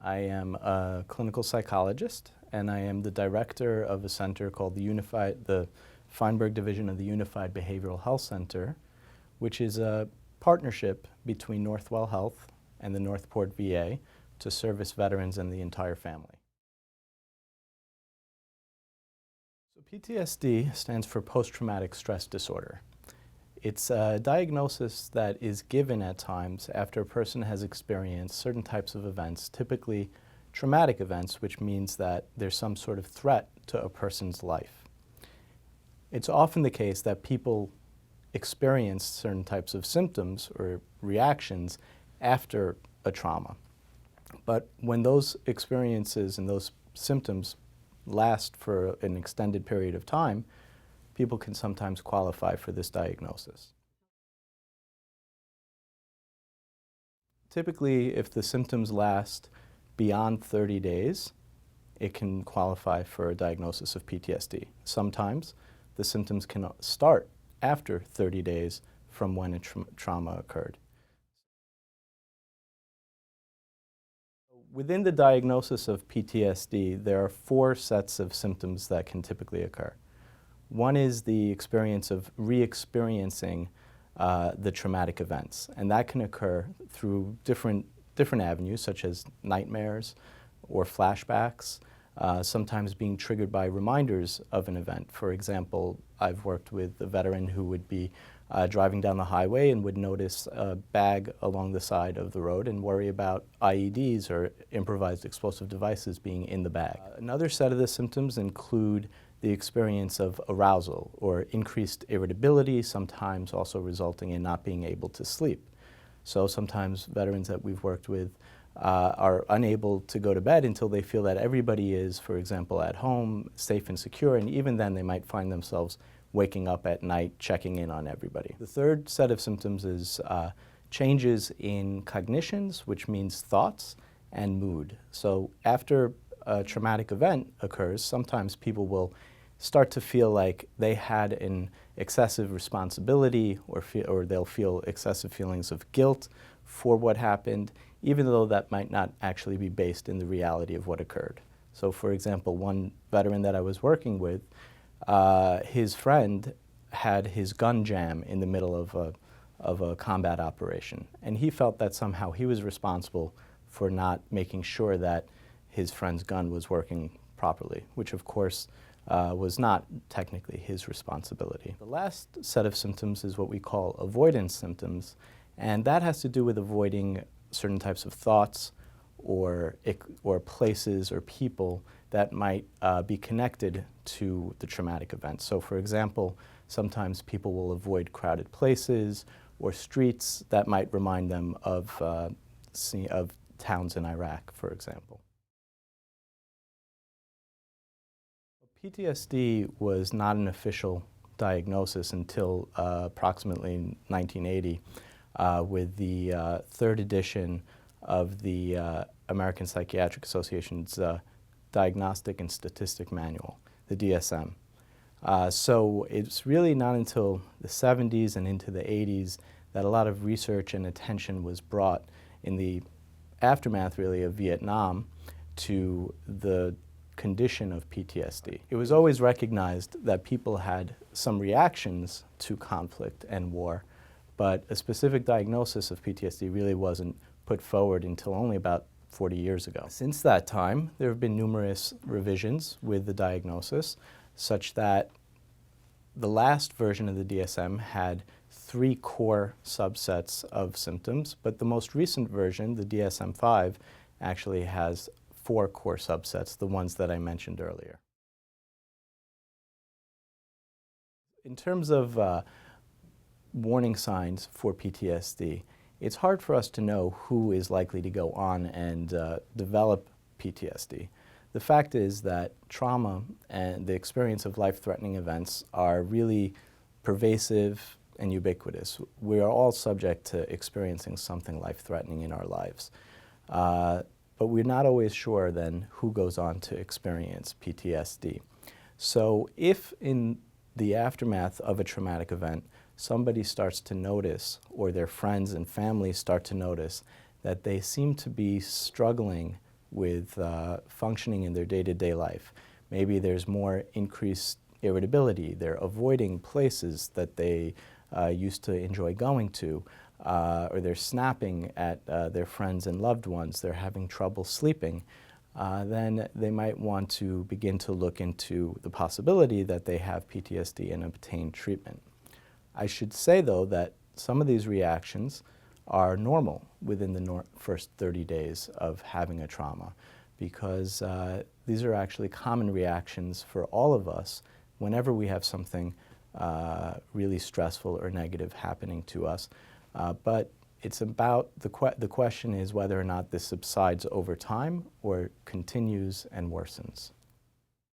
I am a clinical psychologist, and I am the director of a center called the Feinberg Division of the Unified Behavioral Health Center, which is a partnership between Northwell Health and the Northport VA to service veterans and the entire family. So PTSD stands for post-traumatic stress disorder. It's a diagnosis that is given at times after a person has experienced certain types of events, typically traumatic events, which means that there's some sort of threat to a person's life. It's often the case that people experience certain types of symptoms or reactions after a trauma. But when those experiences and those symptoms last for an extended period of time, people can sometimes qualify for this diagnosis. Typically, if the symptoms last beyond 30 days, it can qualify for a diagnosis of PTSD. Sometimes the symptoms can start after 30 days from when a trauma occurred. Within the diagnosis of PTSD, there are 4 sets of symptoms that can typically occur. One is the experience of re-experiencing the traumatic events, and that can occur through different avenues, such as nightmares or flashbacks, sometimes being triggered by reminders of an event. For example, I've worked with a veteran who would be driving down the highway and would notice a bag along the side of the road and worry about IEDs or improvised explosive devices being in the bag. Another set of the symptoms include the experience of arousal or increased irritability, sometimes also resulting in not being able to sleep. So sometimes veterans that we've worked with are unable to go to bed until they feel that everybody is, for example, at home, safe and secure, and even then they might find themselves waking up at night, checking in on everybody. The third set of symptoms is changes in cognitions, which means thoughts, and mood. So after a traumatic event occurs, sometimes people will start to feel like they had an excessive responsibility, or they'll feel excessive feelings of guilt for what happened, even though that might not actually be based in the reality of what occurred. So for example, one veteran that I was working with, his friend had his gun jam in the middle of a combat operation, and he felt that somehow he was responsible for not making sure that his friend's gun was working properly, which of course was not technically his responsibility. The last set of symptoms is what we call avoidance symptoms, and that has to do with avoiding certain types of thoughts or places or people that might be connected to the traumatic event. So for example, sometimes people will avoid crowded places or streets that might remind them of towns in Iraq, for example. PTSD was not an official diagnosis until approximately 1980 with the 3rd edition of the American Psychiatric Association's Diagnostic and Statistic Manual, the DSM. So it's really not until the 70s and into the 80s that a lot of research and attention was brought in the aftermath, really, of Vietnam to the condition of PTSD. It was always recognized that people had some reactions to conflict and war, but a specific diagnosis of PTSD really wasn't put forward until only about 40 years ago. Since that time, there have been numerous revisions with the diagnosis, such that the last version of the DSM had 3 core subsets of symptoms, but the most recent version, the DSM-5, actually has 4 core subsets, the ones that I mentioned earlier. In terms of warning signs for PTSD, it's hard for us to know who is likely to go on and develop PTSD. The fact is that trauma and the experience of life-threatening events are really pervasive and ubiquitous. We are all subject to experiencing something life-threatening in our lives. But we're not always sure then who goes on to experience PTSD. So if in the aftermath of a traumatic event, somebody starts to notice, or their friends and family start to notice, that they seem to be struggling with functioning in their day-to-day life. Maybe there's more increased irritability. They're avoiding places that they used to enjoy going to, or they're snapping at their friends and loved ones. They're having trouble sleeping. Then they might want to begin to look into the possibility that they have PTSD and obtain treatment. I should say, though, that some of these reactions are normal within the first 30 days of having a trauma, because these are actually common reactions for all of us whenever we have something really stressful or negative happening to us. But it's about, the question is whether or not this subsides over time or continues and worsens.